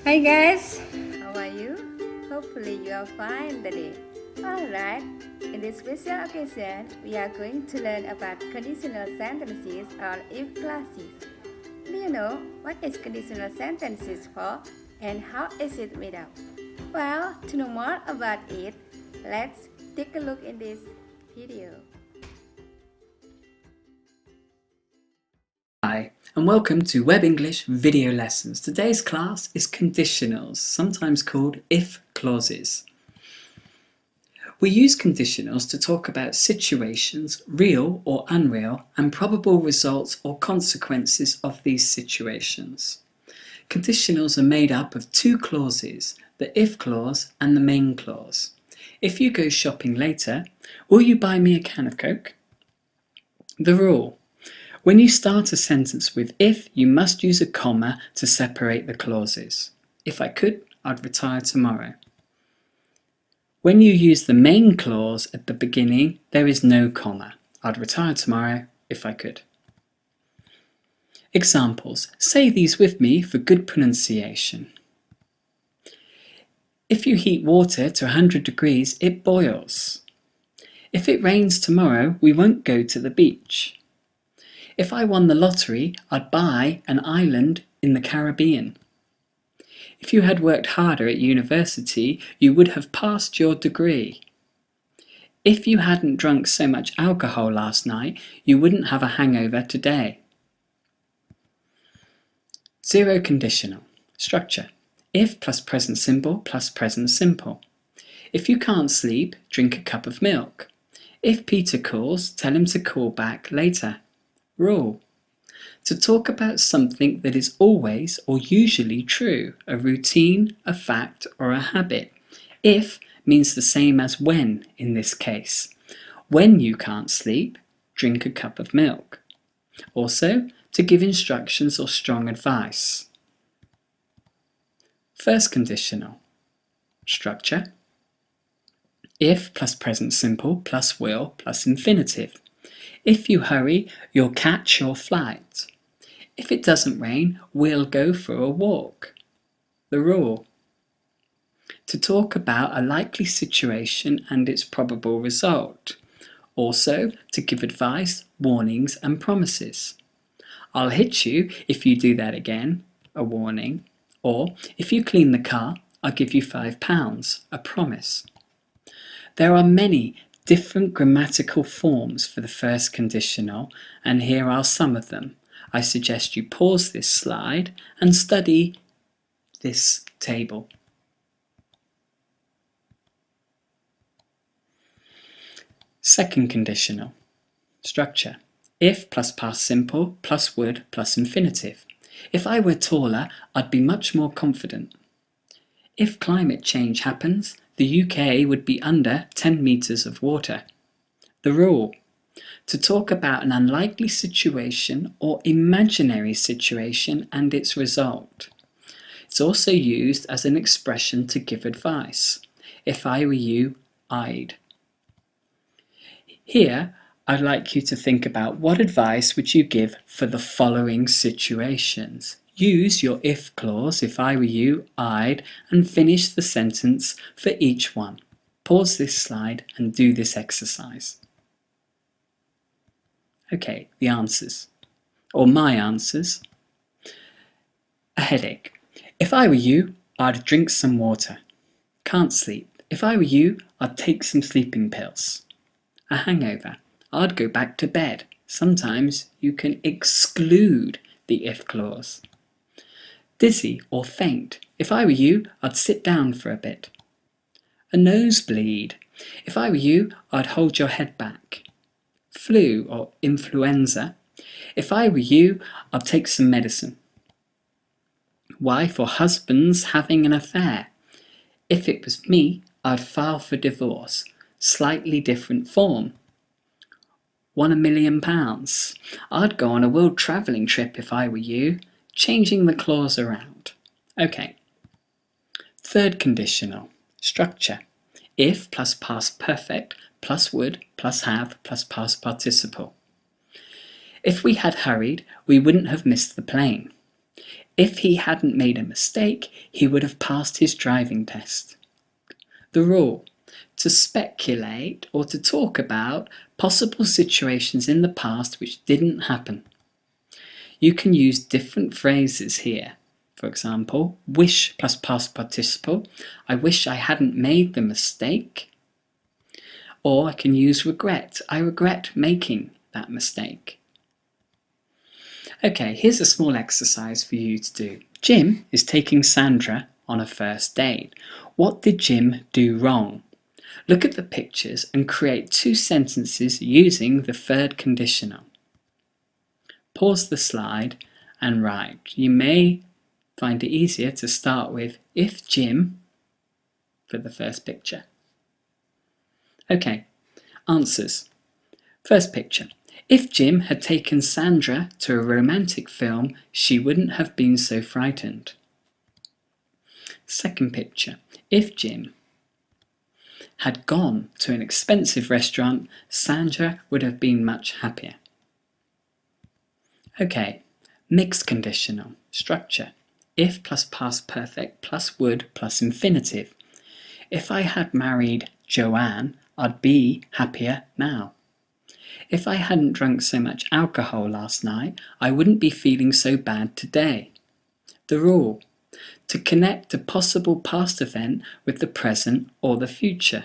Hi guys, how are you? Hopefully you are fine today. Alright, in this special occasion, we are going to learn about conditional sentences or if clauses. Do you know what is conditional sentences for and how is it made up? Well, to know more about it, let's take a look in this video. Hi, and welcome to Web English video lessons. Today's class is conditionals, sometimes called if clauses. We use conditionals to talk about situations, real or unreal, and probable results or consequences of these situations. Conditionals are made up of two clauses, the if clause and the main clause. If you go shopping later, will you buy me a can of Coke? The rule. When you start a sentence with if, you must use a comma to separate the clauses. If I could, I'd retire tomorrow. When you use the main clause at the beginning, there is no comma. I'd retire tomorrow if I could. Examples. Say these with me for good pronunciation. If you heat water to 100 degrees, it boils. If it rains tomorrow, we won't go to the beach. If I won the lottery, I'd buy an island in the Caribbean. If you had worked harder at university, you would have passed your degree. If you hadn't drunk so much alcohol last night, you wouldn't have a hangover today. Zero conditional. Structure. If plus present simple plus present simple. If you can't sleep, drink a cup of milk. If Peter calls, tell him to call back later. Rule. To talk about something that is always or usually true, a routine, a fact, or a habit. If means the same as when in this case. When you can't sleep, drink a cup of milk. Also, to give instructions or strong advice. First conditional. Structure. If plus present simple plus will plus infinitive. If you hurry, you'll catch your flight. If it doesn't rain, we'll go for a walk. The rule. To talk about a likely situation and its probable result. Also, to give advice, warnings and promises. I'll hit you if you do that again, a warning. Or, if you clean the car, I'll give you £5, a promise. There are many different grammatical forms for the first conditional, and here are some of them. I suggest you pause this slide and study this table. Second conditional. Structure. If plus past simple plus would plus infinitive. If I were taller, I'd be much more confident. If climate change happens, the UK would be under 10 metres of water. The rule. To talk about an unlikely situation or imaginary situation and its result. It's also used as an expression to give advice. If I were you, I'd. Here, I'd like you to think about what advice would you give for the following situations. Use your if clause, if I were you, I'd, and finish the sentence for each one. Pause this slide and do this exercise. Okay, the answers, or my answers. A headache. If I were you, I'd drink some water. Can't sleep. If I were you, I'd take some sleeping pills. A hangover. I'd go back to bed. Sometimes you can exclude the if clause. Dizzy or faint. If I were you, I'd sit down for a bit. A nosebleed. If I were you, I'd hold your head back. Flu or influenza. If I were you, I'd take some medicine. Wife or husband's having an affair. If it was me, I'd file for divorce. Slightly different form. Won £1 million. I'd go on a world travelling trip if I were you. Changing the clause around. Okay. Third conditional. Structure. If plus past perfect plus would plus have plus past participle. If we had hurried, we wouldn't have missed the plane. If he hadn't made a mistake, he would have passed his driving test. The rule: to speculate or to talk about possible situations in the past which didn't happen. You can use different phrases here. For example, wish plus past participle. I wish I hadn't made the mistake. Or I can use regret. I regret making that mistake. Okay, here's a small exercise for you to do. Jim is taking Sandra on a first date. What did Jim do wrong? Look at the pictures and create 2 sentences using the third conditional. Pause the slide and write. You may find it easier to start with if Jim for the first picture. Okay, answers. First picture. If Jim had taken Sandra to a romantic film, she wouldn't have been so frightened. Second picture. If Jim had gone to an expensive restaurant, Sandra would have been much happier. Okay, mixed conditional structure. If plus past perfect plus would plus infinitive. If I had married Joanne, I'd be happier now. If I hadn't drunk so much alcohol last night, I wouldn't be feeling so bad today. The rule: to connect a possible past event with the present or the future.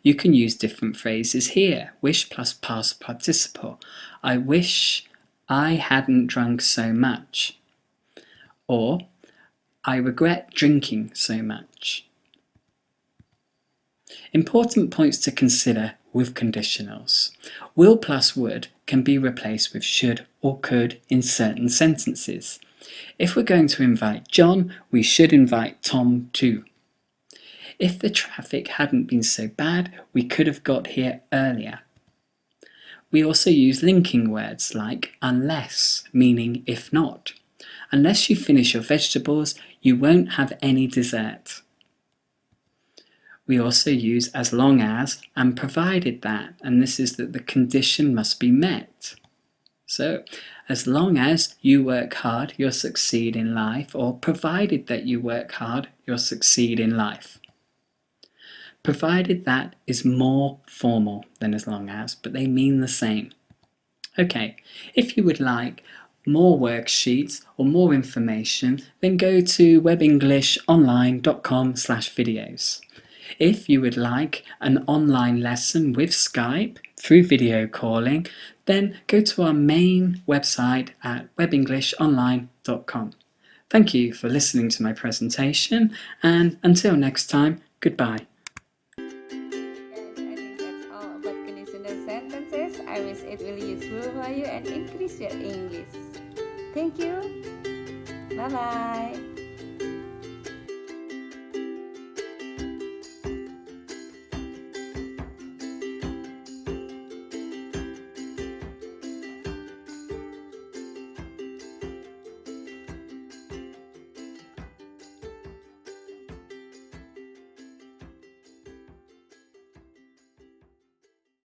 You can use different phrases here. Wish plus past participle. I wish I hadn't drunk so much. Or, I regret drinking so much. Important points to consider with conditionals. Will plus would can be replaced with should or could in certain sentences. If we're going to invite John, we should invite Tom too. If the traffic hadn't been so bad, we could have got here earlier. We also use linking words like unless, meaning if not. Unless you finish your vegetables, you won't have any dessert. We also use as long as and provided that, and this is that the condition must be met. So, as long as you work hard, you'll succeed in life, or provided that you work hard, you'll succeed in life. Provided that is more formal than as long as, but they mean the same. Okay, if you would like more worksheets or more information, then go to webenglishonline.com/videos. If you would like an online lesson with Skype through video calling, then go to our main website at webenglishonline.com. Thank you for listening to my presentation, and until next time, goodbye. Guys, I think that's all about conditional sentences. I wish it will be useful for you and increase your English. Thank you. Bye bye.